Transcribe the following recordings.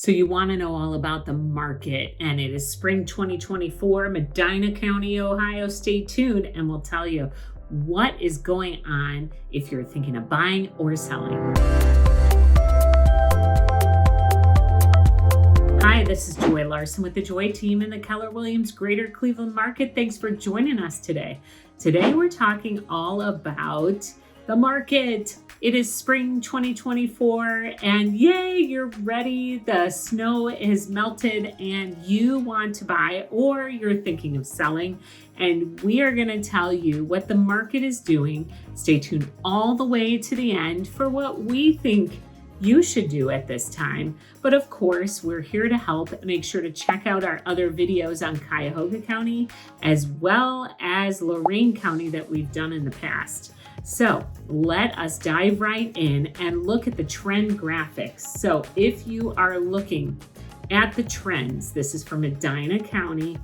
So you want to know all about the market, and it is spring 2024, Medina County, Ohio. Stay tuned and we'll tell you what is going on if you're thinking of buying or selling. Hi, this is Joy Larson with the Joy team in the Keller Williams Greater Cleveland market. Thanks for joining us today. Today we're talking all about the market. It is spring 2024 and yay, you're ready. The snow is melted and you want to buy or you're thinking of selling. And we are going to tell you what the market is doing. Stay tuned all the way to the end for what we think you should do at this time. But of course, we're here to help. Make sure to check out our other videos on Cuyahoga County as well as Lorain County that we've done in the past. So let us dive right in and look at the trend graphics. So if you are looking at the trends, this is for Medina County,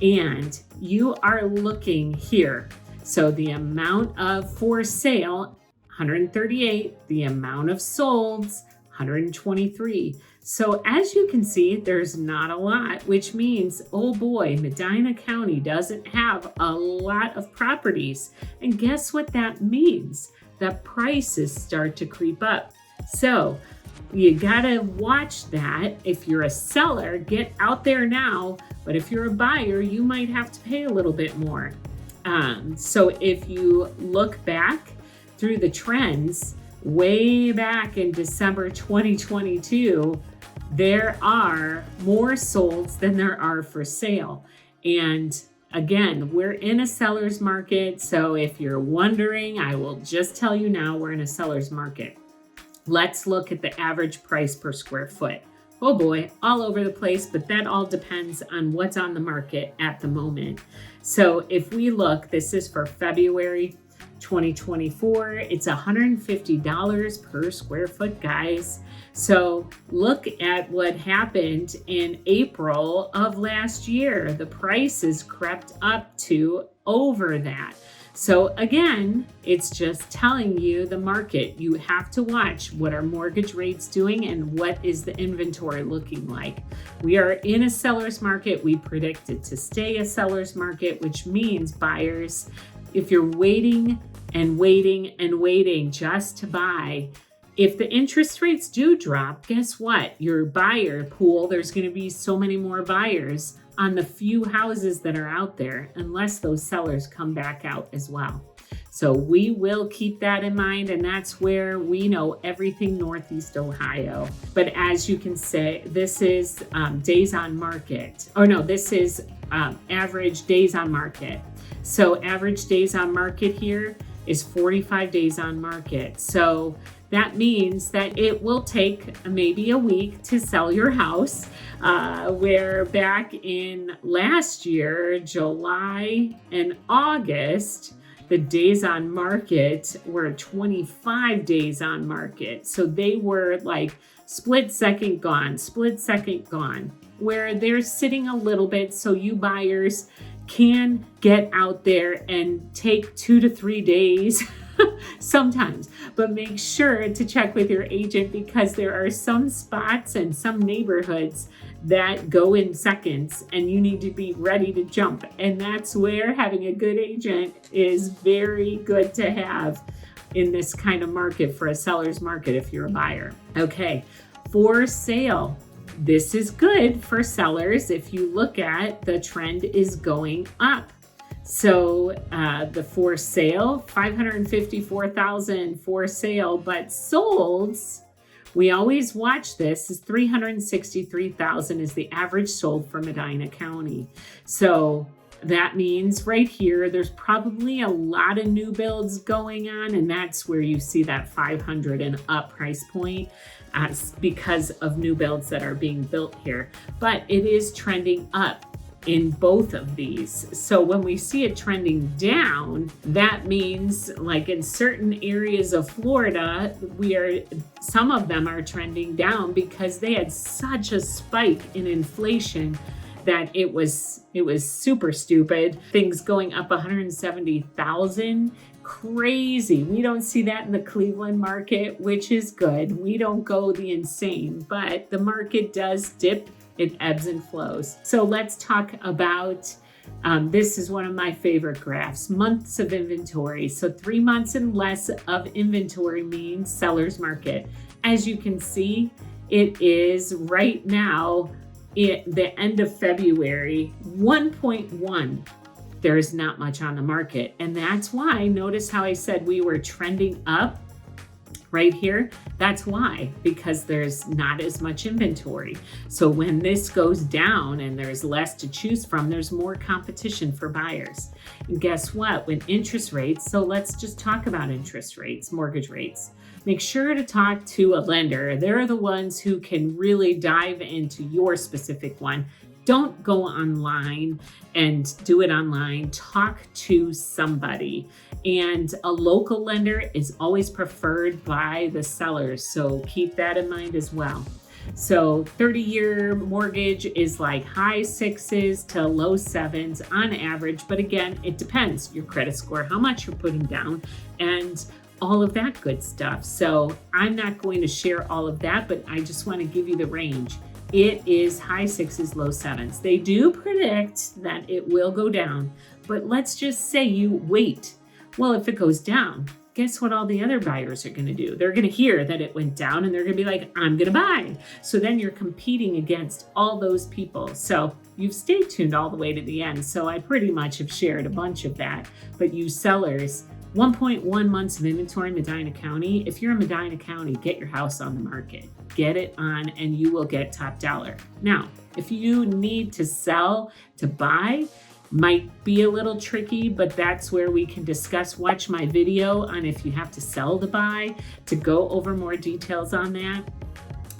and you are looking here. So the amount of for sale, 138, the amount of solds, 123. So as you can see, there's not a lot, which means, oh boy, Medina County doesn't have a lot of properties. And guess what that means? That prices start to creep up. So you gotta watch that. If you're a seller, get out there now. But if you're a buyer, you might have to pay a little bit more. So if you look back through the trends, way back in December 2022, there are more solds than there are for sale. And again, we're in a seller's market. So if you're wondering, I will just tell you now, we're in a seller's market. Let's look at the average price per square foot. Oh boy, all over the place, but that all depends on what's on the market at the moment. So if we look, this is for February 2024, it's $150 per square foot, guys. So look at what happened in April of last year. The prices crept up to over that. So again, it's just telling you the market. You have to watch what are mortgage rates doing and what is the inventory looking like. We are in a seller's market. We predict it to stay a seller's market, which means buyers, if you're waiting and waiting and waiting just to buy, if the interest rates do drop, guess what? Your buyer pool, there's going to be so many more buyers on the few houses that are out there, unless those sellers come back out as well. So we will keep that in mind, and that's where we know everything Northeast Ohio. But as you can say, this is days on market. Oh no, this is average days on market. So average days on market here is 45 days on market. So that means that it will take maybe a week to sell your house, where back in last year, July and August, the days on market were 25 days on market. So they were like split second gone, where they're sitting a little bit so you buyers can get out there and take 2 to 3 days sometimes, but make sure to check with your agent because there are some spots and some neighborhoods that go in seconds and you need to be ready to jump. And that's where having a good agent is very good to have in this kind of market for a seller's market if you're a buyer. Okay, for sale. This is good for sellers. If you look at the trend is going up. So the for sale, 554,000 for sale, but solds, we always watch this, is 363,000 is the average sold for Medina County. So that means right here, there's probably a lot of new builds going on, and that's where you see that 500 and up price point because of new builds that are being built here. But it is trending up in both of these. So when we see it trending down, that means like in certain areas of Florida, some of them are trending down because they had such a spike in inflation that it was super stupid. Things going up 170,000 crazy. We don't see that in the Cleveland market, which is good. We don't go the insane, but the market does dip. It ebbs and flows. So let's talk about, this is one of my favorite graphs, months of inventory. So 3 months and less of inventory means seller's market. As you can see, it is right now, at the end of February, 1.1. There's not much on the market. And that's why, notice how I said we were trending up right here. That's why, because there's not as much inventory. So when this goes down and there's less to choose from, there's more competition for buyers. And guess what? When interest rates, so let's just talk about interest rates, mortgage rates. Make sure to talk to a lender. They're the ones who can really dive into your specific one. Don't go online and do it online. Talk to somebody. And a local lender is always preferred by the sellers. So keep that in mind as well. So 30-year mortgage is like high 6s to low 7s on average. But again, it depends your credit score, how much you're putting down, and all of that good stuff. So I'm not going to share all of that, but I just want to give you the range. It is high 6s, low 7s. They do predict that it will go down, but let's just say you wait. Well, if it goes down, guess what all the other buyers are going to do? They're going to hear that it went down and they're going to be like, I'm going to buy. So then you're competing against all those people. So you've stayed tuned all the way to the end. So I pretty much have shared a bunch of that. But you sellers, 1.1 months of inventory in Medina County. If you're in Medina County, get your house on the market. Get it on and you will get top dollar. Now, if you need to sell to buy, might be a little tricky, but that's where we can discuss. Watch my video on if you have to sell to buy to go over more details on that.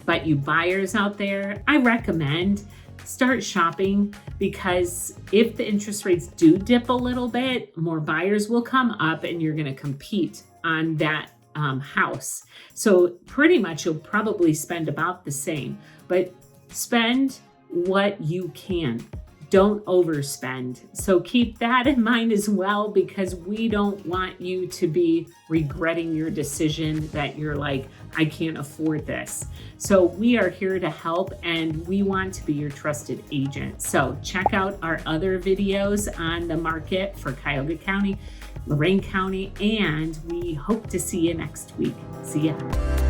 But you buyers out there, I recommend start shopping, because if the interest rates do dip a little bit, more buyers will come up and you're going to compete on that house. So pretty much you'll probably spend about the same, but spend what you can. Don't overspend. So keep that in mind as well, because we don't want you to be regretting your decision that you're like, I can't afford this. So we are here to help and we want to be your trusted agent. So check out our other videos on the market for Cuyahoga County, Lorain County, and we hope to see you next week. See ya.